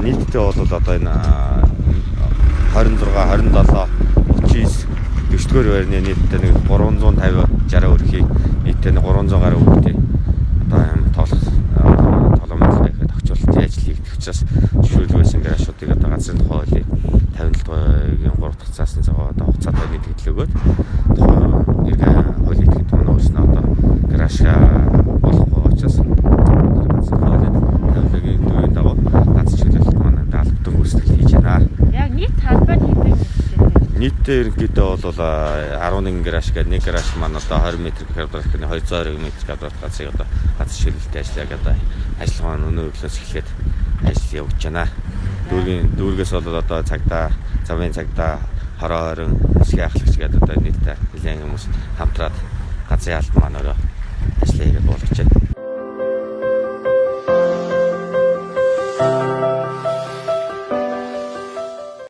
нийтдээ бол одоо энэ 26, 27, 39 9-р байрны нийтдээ нэг 350-60 өрхий нийтдээ 300 гаруй хүүхдээ одоо юм тоглоомын ихэд огцолтын ажил хийгдэх учраас зөвшөөрлөг байсан гаражуудыг одоо газрын тухай хуулийн 57-гийн 3 дахь заасан цагаа одоо хугацаатай нийлэгдэл өгөөд тухайн хуулийн этгээд манай өөрснөө одоо гараж болохгүй учраас газрын хуулийн 57-гийн дөрвийн дагуу ганц чиглэлд манай даалгавар үүсгэл хийж байна. Яг нийт талбай хэдэн нийтдээ ерөнхийдөө бол 11 гараж гэдэг нэг гараж маань одоо 20 м², 220 м² газрыг одоо газар чиглэлтэй ажиллааг одоо ажиллагаа нь өнөө өглөөс эхлээд ажил явуулж байна. Дүүргээс бол одоо цагдаа, завын цагдаа, хороо хорин, хэсгийн ахлагч гэдэг одоо нийтдээ нэлээд хүмүүс хамтраад газрын албан маань өөрөө ажиллаа хийгээд болгож байна.